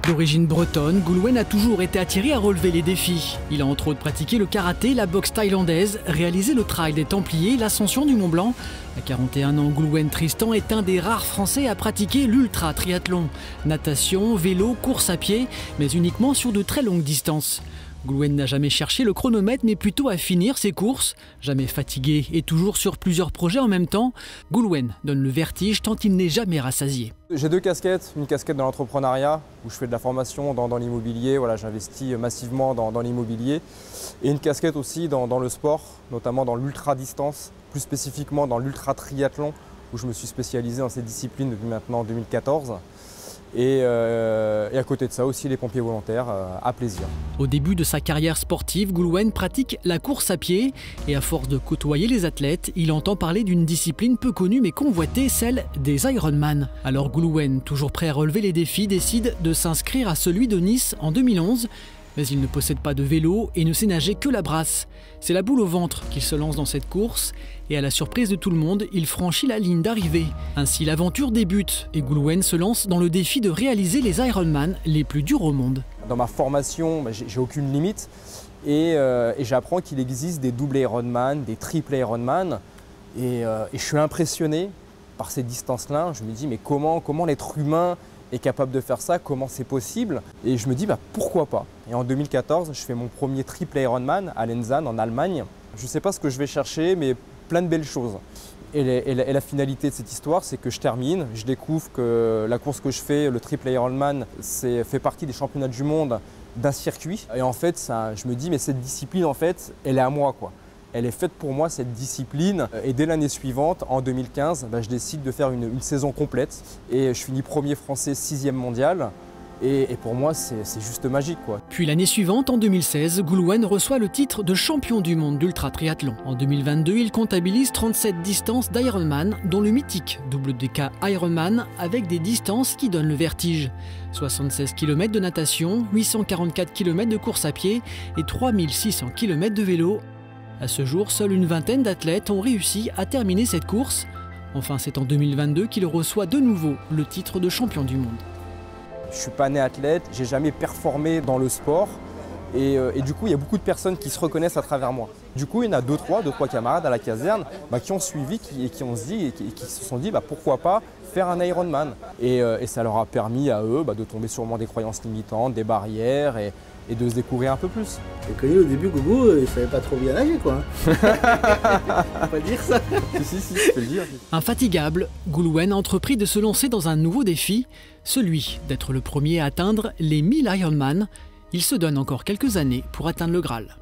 D'origine bretonne, Goulwen a toujours été attiré à relever les défis. Il a entre autres pratiqué le karaté, la boxe thaïlandaise, réalisé le trail des Templiers, l'ascension du Mont Blanc. À 41 ans, Goulwen Tristan est un des rares Français à pratiquer l'ultra-triathlon. Natation, vélo, course à pied, mais uniquement sur de très longues distances. Goulwen n'a jamais cherché le chronomètre, mais plutôt à finir ses courses. Jamais fatigué et toujours sur plusieurs projets en même temps, Goulwen donne le vertige tant il n'est jamais rassasié. J'ai deux casquettes, une casquette dans l'entrepreneuriat où je fais de la formation dans l'immobilier, voilà, j'investis massivement dans l'immobilier, et une casquette aussi dans le sport, notamment dans l'ultra-distance, plus spécifiquement dans l'ultra-triathlon où je me suis spécialisé dans cette discipline depuis maintenant 2014. Et à côté de ça aussi les pompiers volontaires à plaisir. Au début de sa carrière sportive, Goulwen pratique la course à pied et à force de côtoyer les athlètes, il entend parler d'une discipline peu connue mais convoitée, celle des Ironman. Alors Goulwen, toujours prêt à relever les défis, décide de s'inscrire à celui de Nice en 2011. Mais il ne possède pas de vélo et ne sait nager que la brasse. C'est la boule au ventre qu'il se lance dans cette course et à la surprise de tout le monde, il franchit la ligne d'arrivée. Ainsi l'aventure débute et Goulwen se lance dans le défi de réaliser les Ironman les plus durs au monde. Dans ma formation, j'ai aucune limite et j'apprends qu'il existe des doubles Ironman, des triples Ironman et je suis impressionné par ces distances-là. Je me dis mais comment l'être humain est capable de faire ça, comment c'est possible? Et je me dis pourquoi pas. Et en 2014, je fais mon premier triple Ironman à Lenzan en Allemagne. Je ne sais pas ce que je vais chercher, mais plein de belles choses. Et la finalité de cette histoire, c'est que je termine, je découvre que la course que je fais, le triple Ironman, fait partie des championnats du monde d'un circuit. Et en fait, je me dis, mais cette discipline, en fait, elle est à moi, quoi. Elle est faite pour moi, cette discipline. Et dès l'année suivante, en 2015, je décide de faire une saison complète. Et je finis premier français, 6e mondial. Et pour moi, c'est juste magique, quoi. Puis l'année suivante, en 2016, Goulwen reçoit le titre de champion du monde d'ultra-triathlon. En 2022, il comptabilise 37 distances d'Ironman, dont le mythique WDK Ironman, avec des distances qui donnent le vertige. 76 km de natation, 844 km de course à pied et 3600 km de vélo. À ce jour, seule une vingtaine d'athlètes ont réussi à terminer cette course. Enfin, c'est en 2022 qu'il reçoit de nouveau le titre de champion du monde. Je ne suis pas né athlète, j'ai jamais performé dans le sport et du coup il y a beaucoup de personnes qui se reconnaissent à travers moi. Du coup il y en a deux, trois camarades à la caserne qui ont suivi et qui se sont dit pourquoi pas faire un Ironman. Et ça leur a permis à eux de tomber sûrement des croyances limitantes, des barrières et de se découvrir un peu plus. J'ai connu au début Gougou, il savait pas trop bien nager quoi. Faut pas dire ça. Si, je peux le dire. Infatigable, Goulwen a entrepris de se lancer dans un nouveau défi, celui d'être le premier à atteindre les 1000 Ironman. Il se donne encore quelques années pour atteindre le Graal.